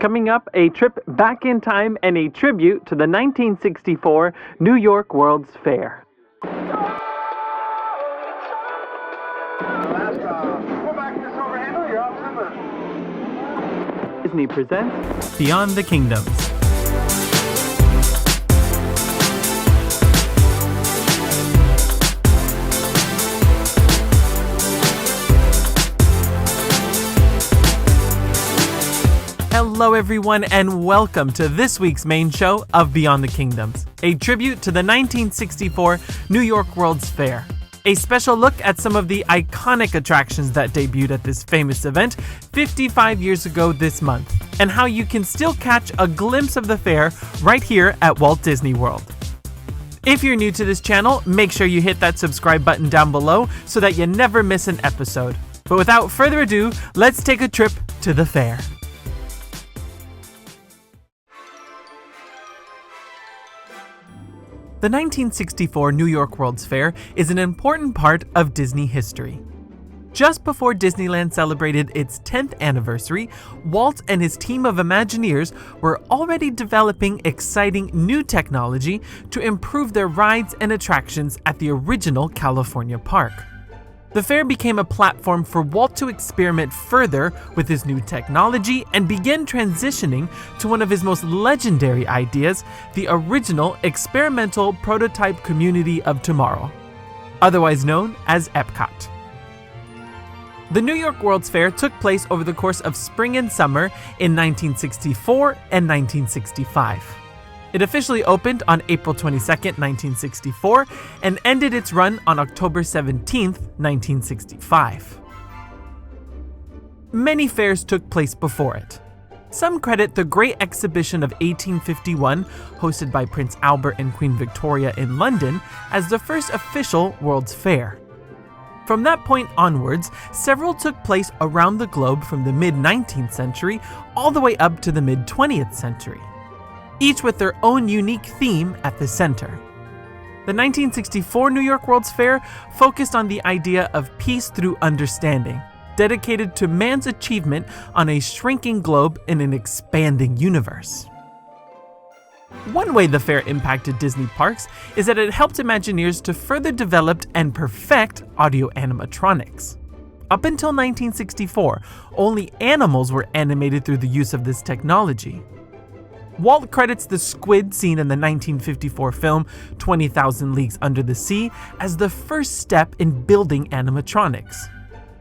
Coming up, a trip back in time and a tribute to the 1964 New York World's Fair. Disney presents Beyond the Kingdoms. Hello everyone and welcome to this week's main show of Beyond the Kingdoms, a tribute to the 1964 New York World's Fair. A special look at some of the iconic attractions that debuted at this famous event 55 years ago this month, and how you can still catch a glimpse of the fair right here at Walt Disney World. If you're new to this channel, make sure you hit that subscribe button down below so that you never miss an episode. But without further ado, let's take a trip to the fair. The 1964 New York World's Fair is an important part of Disney history. Just before Disneyland celebrated its 10th anniversary, Walt and his team of Imagineers were already developing exciting new technology to improve their rides and attractions at the original California park. The fair became a platform for Walt to experiment further with his new technology and begin transitioning to one of his most legendary ideas, the original experimental prototype community of tomorrow, otherwise known as Epcot. The New York World's Fair took place over the course of spring and summer in 1964 and 1965. It officially opened on April 22, 1964, and ended its run on October 17, 1965. Many fairs took place before it. Some credit the Great Exhibition of 1851, hosted by Prince Albert and Queen Victoria in London, as the first official World's Fair. From that point onwards, several took place around the globe from the mid-19th century all the way up to the mid-20th century, each with their own unique theme at the center. The 1964 New York World's Fair focused on the idea of peace through understanding, dedicated to man's achievement on a shrinking globe in an expanding universe. One way the fair impacted Disney parks is that it helped Imagineers to further develop and perfect audio animatronics. Up until 1964, only animals were animated through the use of this technology. Walt credits the squid seen in the 1954 film 20,000 Leagues Under the Sea as the first step in building animatronics,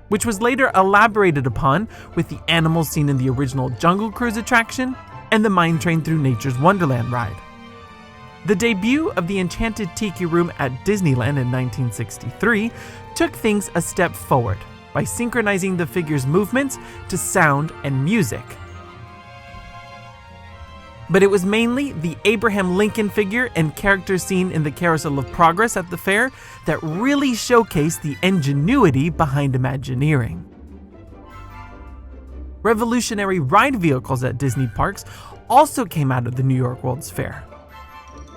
which was later elaborated upon with the animals seen in the original Jungle Cruise attraction and the Mine Train Through Nature's Wonderland ride. The debut of the Enchanted Tiki Room at Disneyland in 1963 took things a step forward by synchronizing the figure's movements to sound and music. But it was mainly the Abraham Lincoln figure and characters seen in the Carousel of Progress at the fair that really showcased the ingenuity behind Imagineering. Revolutionary ride vehicles at Disney parks also came out of the New York World's Fair.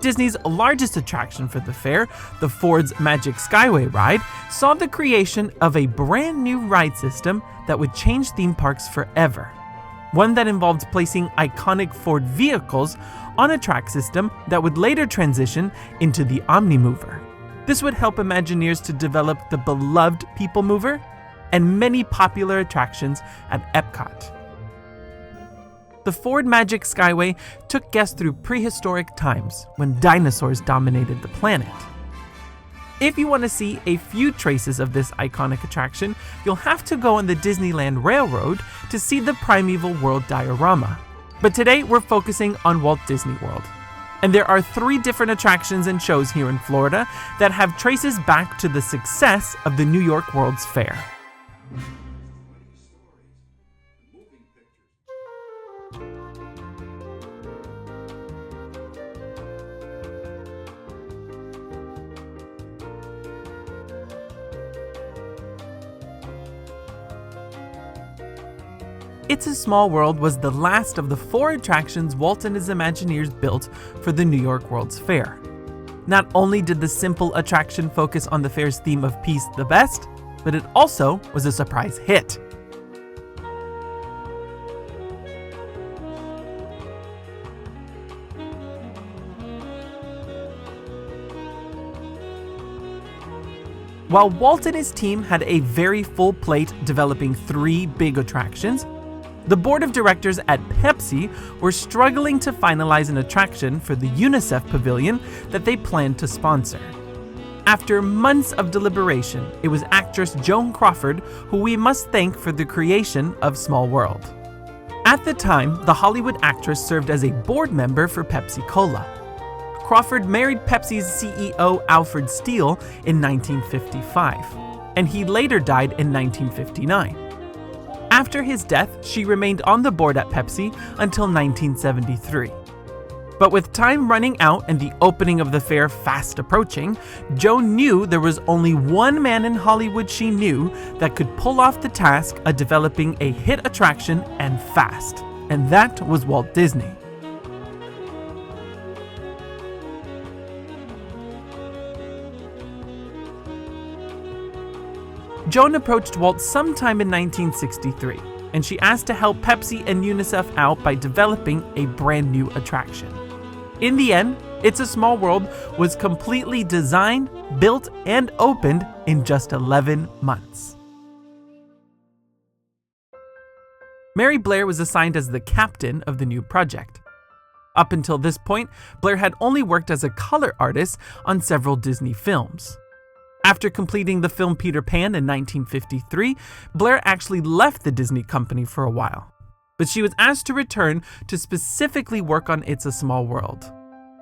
Disney's largest attraction for the fair, the Ford's Magic Skyway ride, saw the creation of a brand new ride system that would change theme parks forever. One that involved placing iconic Ford vehicles on a track system that would later transition into the Omnimover. This would help Imagineers to develop the beloved People Mover and many popular attractions at Epcot. The Ford Magic Skyway took guests through prehistoric times when dinosaurs dominated the planet. If you want to see a few traces of this iconic attraction, you'll have to go on the Disneyland Railroad to see the Primeval World diorama. But today we're focusing on Walt Disney World. And there are 3 different attractions and shows here in Florida that have traces back to the success of the New York World's Fair. It's a Small World was the last of the 4 attractions Walt and his Imagineers built for the New York World's Fair. Not only did the simple attraction focus on the fair's theme of peace the best, but it also was a surprise hit. While Walt and his team had a very full plate developing 3 big attractions, the board of directors at Pepsi were struggling to finalize an attraction for the UNICEF pavilion that they planned to sponsor. After months of deliberation, it was actress Joan Crawford who we must thank for the creation of Small World. At the time, the Hollywood actress served as a board member for Pepsi Cola. Crawford married Pepsi's CEO Alfred Steele in 1955, and he later died in 1959. After his death, she remained on the board at Pepsi until 1973. But with time running out and the opening of the fair fast approaching, Joan knew there was only one man in Hollywood she knew that could pull off the task of developing a hit attraction and fast, and that was Walt Disney. Joan approached Walt sometime in 1963, and she asked to help Pepsi and UNICEF out by developing a brand new attraction. In the end, It's a Small World was completely designed, built, and opened in just 11 months. Mary Blair was assigned as the captain of the new project. Up until this point, Blair had only worked as a color artist on several Disney films. After completing the film Peter Pan in 1953, Blair actually left the Disney company for a while, but she was asked to return to specifically work on It's a Small World.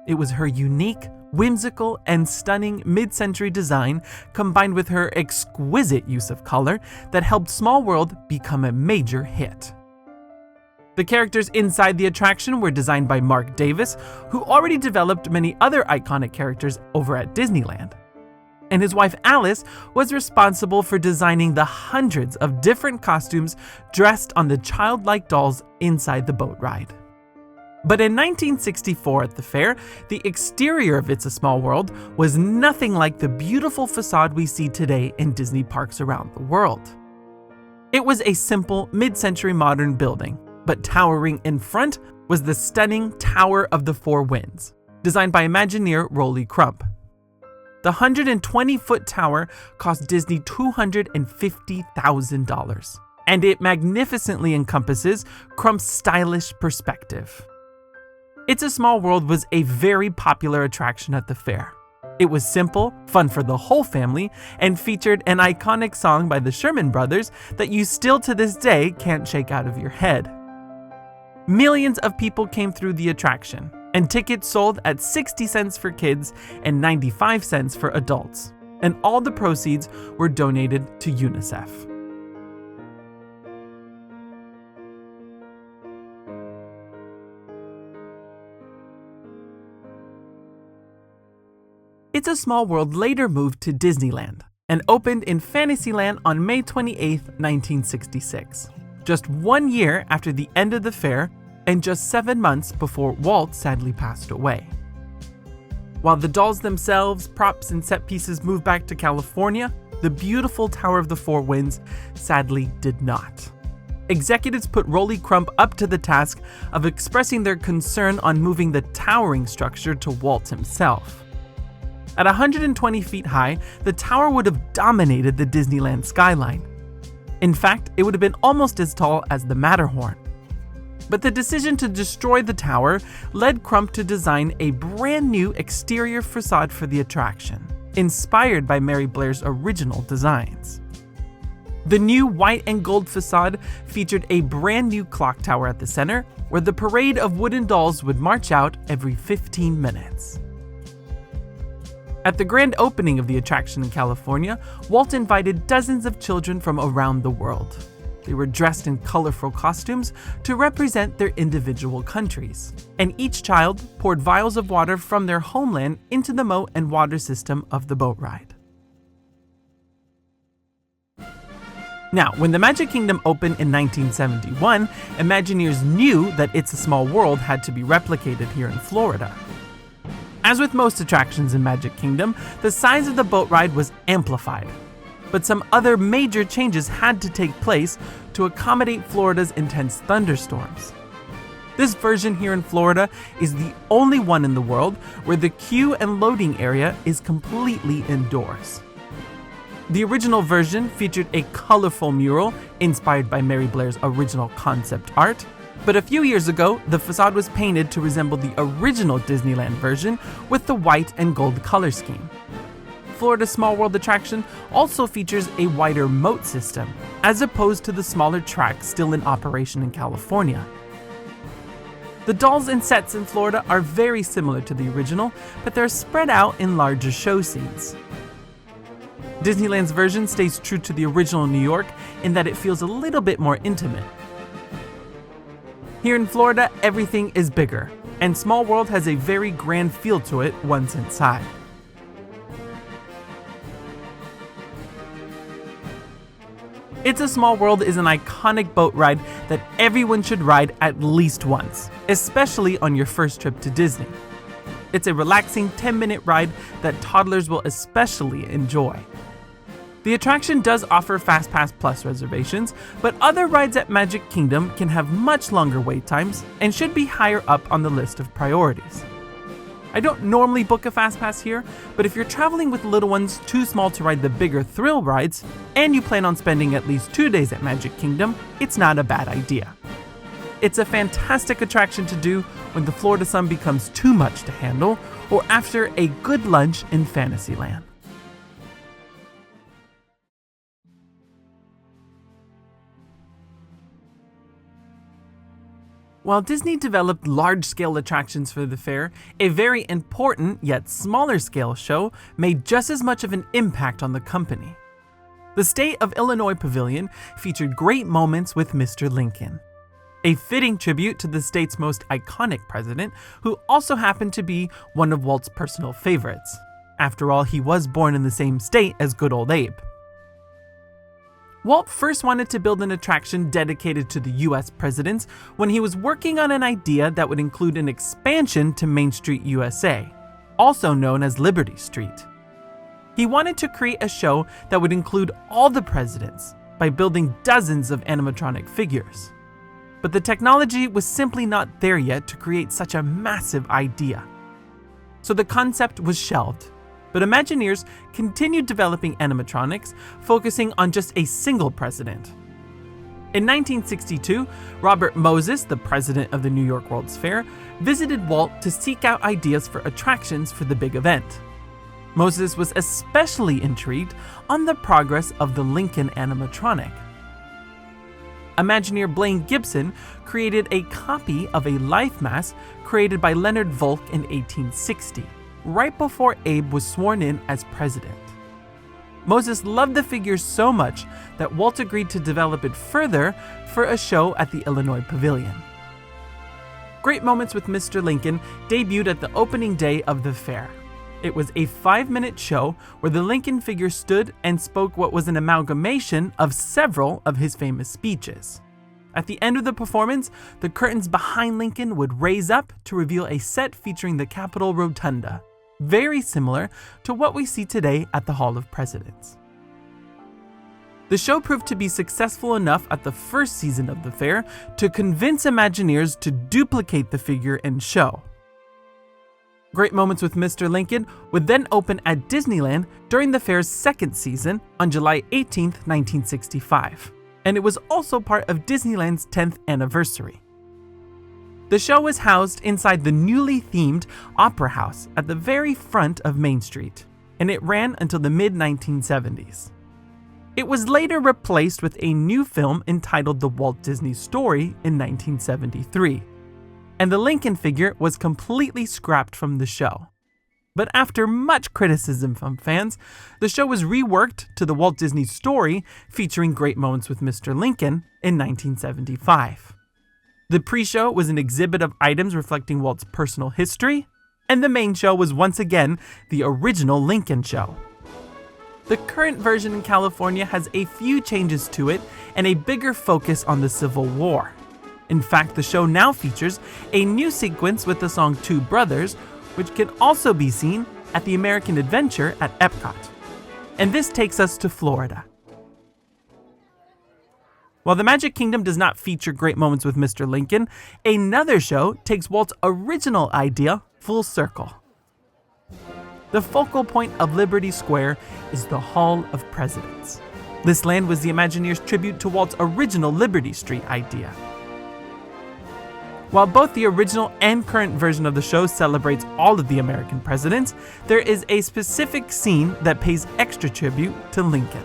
It was her unique, whimsical, and stunning mid-century design combined with her exquisite use of color that helped Small World become a major hit. The characters inside the attraction were designed by Mark Davis, who already developed many other iconic characters over at Disneyland. And his wife Alice was responsible for designing the hundreds of different costumes dressed on the childlike dolls inside the boat ride. But in 1964 at the fair, the exterior of It's a Small World was nothing like the beautiful facade we see today in Disney parks around the world. It was a simple mid-century modern building, but towering in front was the stunning Tower of the Four Winds, designed by Imagineer Rolly Crump. The 120-foot tower cost Disney $250,000, and it magnificently encompasses Crump's stylish perspective. It's a Small World was a very popular attraction at the fair. It was simple, fun for the whole family, and featured an iconic song by the Sherman Brothers that you still to this day can't shake out of your head. Millions of people came through the attraction, and tickets sold at 60 cents for kids and 95 cents for adults, and all the proceeds were donated to UNICEF. It's a Small World later moved to Disneyland and opened in Fantasyland on May 28, 1966, just 1 year after the end of the fair and just 7 months before Walt sadly passed away. While the dolls themselves, props, and set pieces moved back to California, the beautiful Tower of the Four Winds sadly did not. Executives put Rolly Crump up to the task of expressing their concern on moving the towering structure to Walt himself. At 120 feet high, the tower would have dominated the Disneyland skyline. In fact, it would have been almost as tall as the Matterhorn. But the decision to destroy the tower led Crump to design a brand new exterior facade for the attraction, inspired by Mary Blair's original designs. The new white and gold facade featured a brand new clock tower at the center, where the parade of wooden dolls would march out every 15 minutes. At the grand opening of the attraction in California, Walt invited dozens of children from around the world. They were dressed in colorful costumes to represent their individual countries, and each child poured vials of water from their homeland into the moat and water system of the boat ride. Now, when the Magic Kingdom opened in 1971, Imagineers knew that It's a Small World had to be replicated here in Florida. As with most attractions in Magic Kingdom, the size of the boat ride was amplified. But some other major changes had to take place to accommodate Florida's intense thunderstorms. This version here in Florida is the only one in the world where the queue and loading area is completely indoors. The original version featured a colorful mural inspired by Mary Blair's original concept art, but a few years ago, the facade was painted to resemble the original Disneyland version with the white and gold color scheme. Florida's Small World attraction also features a wider moat system, as opposed to the smaller track still in operation in California. The dolls and sets in Florida are very similar to the original, but they're spread out in larger show scenes. Disneyland's version stays true to the original New York in that it feels a little bit more intimate. Here in Florida, everything is bigger, and Small World has a very grand feel to it once inside. It's a Small World is an iconic boat ride that everyone should ride at least once, especially on your first trip to Disney. It's a relaxing 10-minute ride that toddlers will especially enjoy. The attraction does offer FastPass Plus reservations, but other rides at Magic Kingdom can have much longer wait times and should be higher up on the list of priorities. I don't normally book a FastPass here, but if you're traveling with little ones too small to ride the bigger thrill rides, and you plan on spending at least 2 days at Magic Kingdom, it's not a bad idea. It's a fantastic attraction to do when the Florida sun becomes too much to handle, or after a good lunch in Fantasyland. While Disney developed large-scale attractions for the fair, a very important yet smaller-scale show made just as much of an impact on the company. The State of Illinois Pavilion featured great moments with Mr. Lincoln, a fitting tribute to the state's most iconic president, who also happened to be one of Walt's personal favorites. After all, he was born in the same state as good old Abe. Walt first wanted to build an attraction dedicated to the US presidents when he was working on an idea that would include an expansion to Main Street USA, also known as Liberty Street. He wanted to create a show that would include all the presidents by building dozens of animatronic figures. But the technology was simply not there yet to create such a massive idea. So the concept was shelved. But Imagineers continued developing animatronics, focusing on just a single president. In 1962, Robert Moses, the president of the New York World's Fair, visited Walt to seek out ideas for attractions for the big event. Moses was especially intrigued on the progress of the Lincoln animatronic. Imagineer Blaine Gibson created a copy of a life mask created by Leonard Volk in 1860. Right before Abe was sworn in as president. Moses loved the figure so much that Walt agreed to develop it further for a show at the Illinois Pavilion. Great Moments with Mr. Lincoln debuted at the opening day of the fair. It was a 5-minute show where the Lincoln figure stood and spoke what was an amalgamation of several of his famous speeches. At the end of the performance, the curtains behind Lincoln would raise up to reveal a set featuring the Capitol Rotunda, very similar to what we see today at the Hall of Presidents. The show proved to be successful enough at the first season of the fair to convince Imagineers to duplicate the figure and show. Great Moments with Mr. Lincoln would then open at Disneyland during the fair's second season on July 18, 1965, and it was also part of Disneyland's 10th anniversary. The show was housed inside the newly themed Opera House at the very front of Main Street, and it ran until the mid-1970s. It was later replaced with a new film entitled The Walt Disney Story in 1973, and the Lincoln figure was completely scrapped from the show. But after much criticism from fans, the show was reworked to The Walt Disney Story featuring Great Moments with Mr. Lincoln in 1975. The pre-show was an exhibit of items reflecting Walt's personal history, and the main show was once again the original Lincoln show. The current version in California has a few changes to it and a bigger focus on the Civil War. In fact, the show now features a new sequence with the song Two Brothers, which can also be seen at the American Adventure at Epcot. And this takes us to Florida. While the Magic Kingdom does not feature Great Moments with Mr. Lincoln, another show takes Walt's original idea full circle. The focal point of Liberty Square is the Hall of Presidents. This land was the Imagineers' tribute to Walt's original Liberty Street idea. While both the original and current version of the show celebrates all of the American presidents, there is a specific scene that pays extra tribute to Lincoln.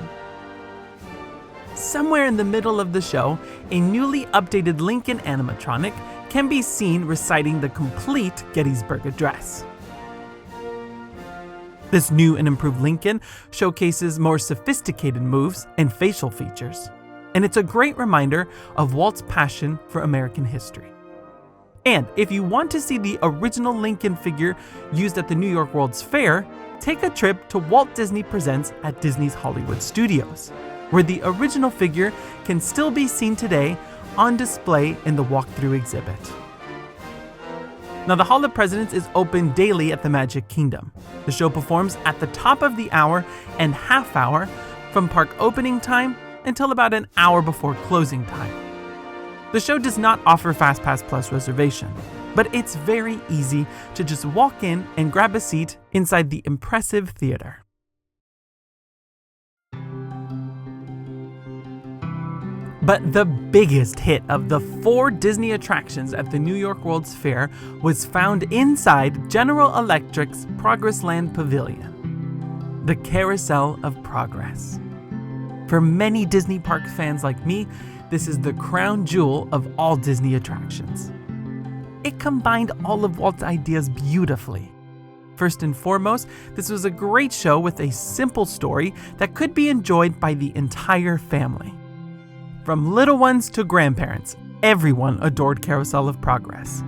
Somewhere in the middle of the show, a newly updated Lincoln animatronic can be seen reciting the complete Gettysburg Address. This new and improved Lincoln showcases more sophisticated moves and facial features, and it's a great reminder of Walt's passion for American history. And if you want to see the original Lincoln figure used at the New York World's Fair, take a trip to Walt Disney Presents at Disney's Hollywood Studios, where the original figure can still be seen today on display in the walkthrough exhibit. Now, the Hall of Presidents is open daily at the Magic Kingdom. The show performs at the top of the hour and half hour from park opening time until about an hour before closing time. The show does not offer FastPass Plus reservation, but it's very easy to just walk in and grab a seat inside the impressive theater. But the biggest hit of the 4 Disney attractions at the New York World's Fair was found inside General Electric's Progressland Pavilion, the Carousel of Progress. For many Disney Park fans like me, this is the crown jewel of all Disney attractions. It combined all of Walt's ideas beautifully. First and foremost, this was a great show with a simple story that could be enjoyed by the entire family. From little ones to grandparents, everyone adored Carousel of Progress.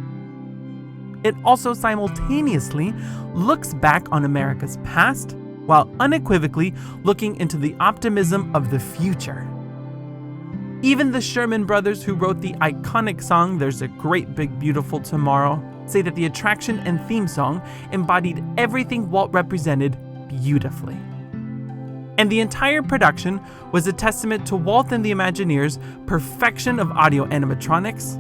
It also simultaneously looks back on America's past while unequivocally looking into the optimism of the future. Even the Sherman brothers, who wrote the iconic song "There's a Great Big Beautiful Tomorrow," say that the attraction and theme song embodied everything Walt represented beautifully. And the entire production was a testament to Walt and the Imagineers' perfection of audio animatronics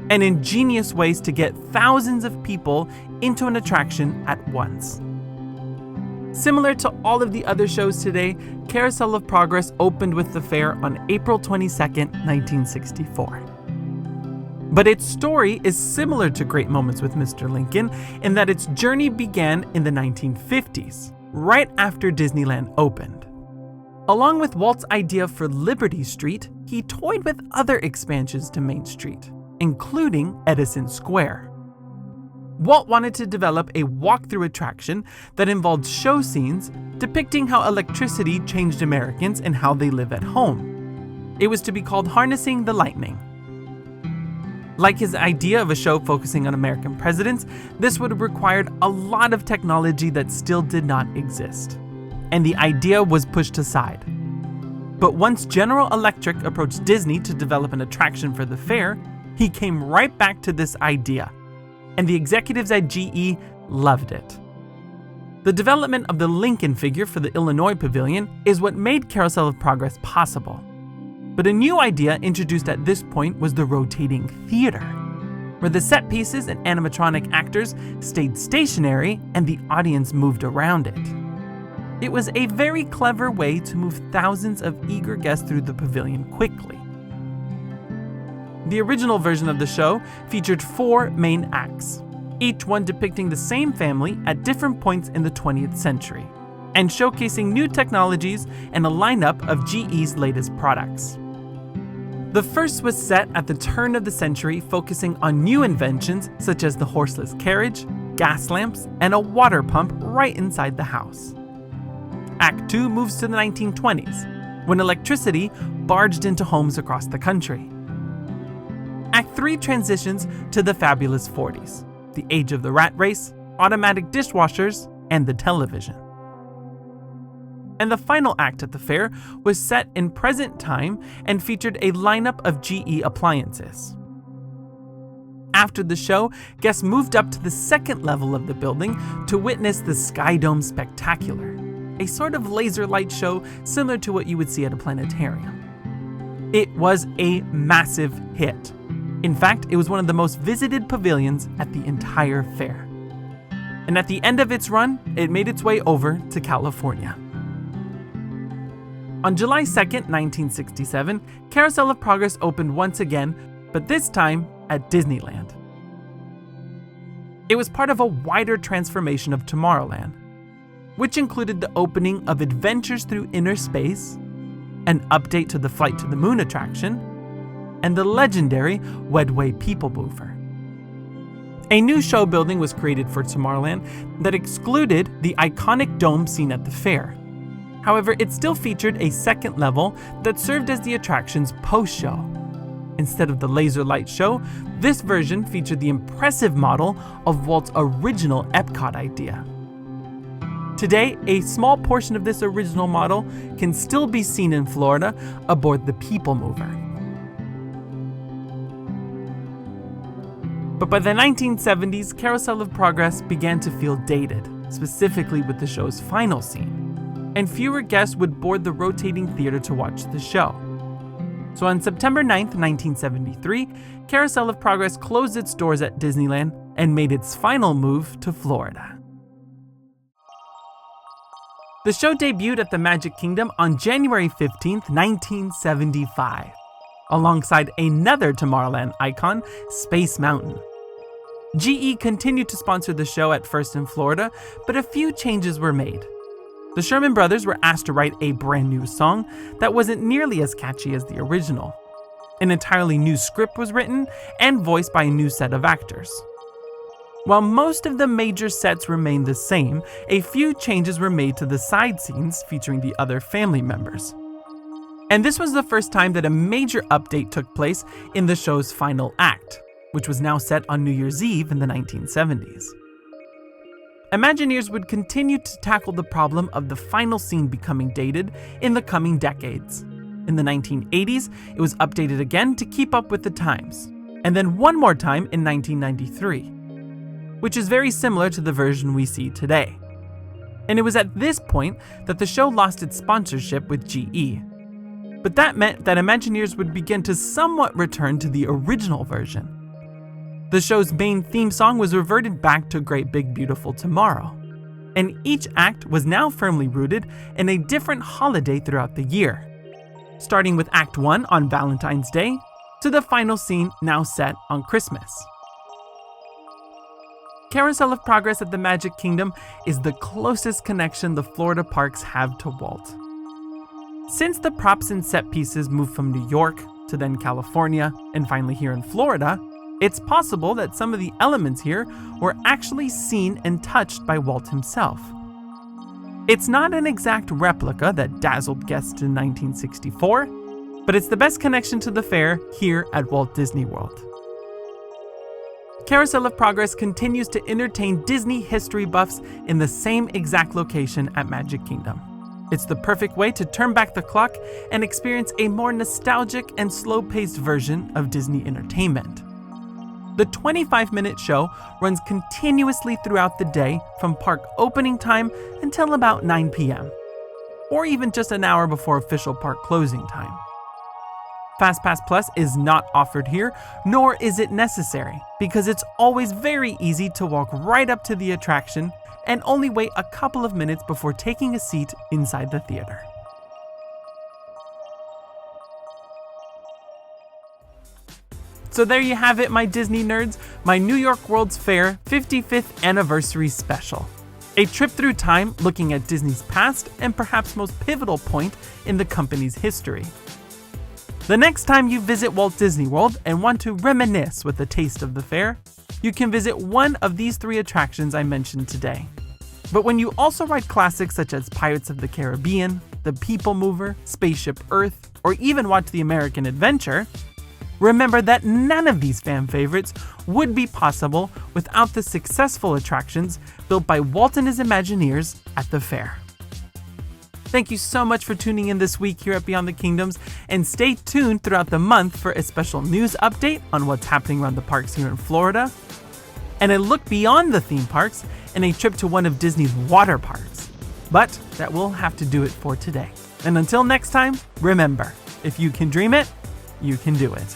and ingenious ways to get thousands of people into an attraction at once. Similar to all of the other shows today, Carousel of Progress opened with the fair on April 22nd, 1964. But its story is similar to Great Moments with Mr. Lincoln in that its journey began in the 1950s, right after Disneyland opened. Along with Walt's idea for Liberty Street, he toyed with other expansions to Main Street, including Edison Square. Walt wanted to develop a walkthrough attraction that involved show scenes depicting how electricity changed Americans and how they live at home. It was to be called Harnessing the Lightning. Like his idea of a show focusing on American presidents, this would have required a lot of technology that still did not exist, and the idea was pushed aside. But once General Electric approached Disney to develop an attraction for the fair, he came right back to this idea, and the executives at GE loved it. The development of the Lincoln figure for the Illinois Pavilion is what made Carousel of Progress possible. But a new idea introduced at this point was the rotating theater, where the set pieces and animatronic actors stayed stationary and the audience moved around it. It was a very clever way to move thousands of eager guests through the pavilion quickly. The original version of the show featured 4 main acts, each one depicting the same family at different points in the 20th century, and showcasing new technologies and a lineup of GE's latest products. The first was set at the turn of the century, focusing on new inventions such as the horseless carriage, gas lamps, and a water pump right inside the house. Act 2 moves to the 1920s, when electricity barged into homes across the country. Act 3 transitions to the fabulous 40s, the age of the rat race, automatic dishwashers, and the television. And the final act at the fair was set in present time and featured a lineup of GE appliances. After the show, guests moved up to the second level of the building to witness the Sky Dome Spectacular, a sort of laser light show similar to what you would see at a planetarium. It was a massive hit. In fact, it was one of the most visited pavilions at the entire fair. And at the end of its run, it made its way over to California. On July 2nd, 1967, Carousel of Progress opened once again, but this time at Disneyland. It was part of a wider transformation of Tomorrowland, which included the opening of Adventures Through Inner Space, an update to the Flight to the Moon attraction, and the legendary Wedway People Mover. A new show building was created for Tomorrowland that excluded the iconic dome seen at the fair. However, it still featured a second level that served as the attraction's post-show. Instead of the laser light show, this version featured the impressive model of Walt's original Epcot idea. Today, a small portion of this original model can still be seen in Florida aboard the People Mover. But by the 1970s, Carousel of Progress began to feel dated, specifically with the show's final scene, and fewer guests would board the rotating theater to watch the show. So on September 9th, 1973, Carousel of Progress closed its doors at Disneyland and made its final move to Florida. The show debuted at the Magic Kingdom on January 15th, 1975, alongside another Tomorrowland icon, Space Mountain. GE continued to sponsor the show at first in Florida, but a few changes were made. The Sherman Brothers were asked to write a brand new song that wasn't nearly as catchy as the original. An entirely new script was written and voiced by a new set of actors. While most of the major sets remained the same, a few changes were made to the side scenes featuring the other family members. And this was the first time that a major update took place in the show's final act, which was now set on New Year's Eve in the 1970s. Imagineers would continue to tackle the problem of the final scene becoming dated in the coming decades. In the 1980s, it was updated again to keep up with the times, and then one more time in 1993, which is very similar to the version we see today. And it was at this point that the show lost its sponsorship with GE. But that meant that Imagineers would begin to somewhat return to the original version. The show's main theme song was reverted back to Great Big Beautiful Tomorrow, and each act was now firmly rooted in a different holiday throughout the year, starting with Act 1 on Valentine's Day to the final scene now set on Christmas. Carousel of Progress at the Magic Kingdom is the closest connection the Florida parks have to Walt. Since the props and set pieces moved from New York to then California and finally here in Florida, it's possible that some of the elements here were actually seen and touched by Walt himself. It's not an exact replica that dazzled guests in 1964, but it's the best connection to the fair here at Walt Disney World. Carousel of Progress continues to entertain Disney history buffs in the same exact location at Magic Kingdom. It's the perfect way to turn back the clock and experience a more nostalgic and slow-paced version of Disney entertainment. The 25-minute show runs continuously throughout the day from park opening time until about 9 p.m., or even just an hour before official park closing time. FastPass Plus is not offered here, nor is it necessary, because it's always very easy to walk right up to the attraction and only wait a couple of minutes before taking a seat inside the theater. So there you have it, my Disney nerds, my New York World's Fair 55th Anniversary Special. A trip through time looking at Disney's past and perhaps most pivotal point in the company's history. The next time you visit Walt Disney World and want to reminisce with a taste of the fair, you can visit one of these 3 attractions I mentioned today. But when you also ride classics such as Pirates of the Caribbean, The People Mover, Spaceship Earth, or even watch The American Adventure, remember that none of these fan favorites would be possible without the successful attractions built by Walt and his Imagineers at the fair. Thank you so much for tuning in this week here at Beyond the Kingdoms, and stay tuned throughout the month for a special news update on what's happening around the parks here in Florida, and a look beyond the theme parks and a trip to one of Disney's water parks. But that will have to do it for today. And until next time, remember, if you can dream it, you can do it.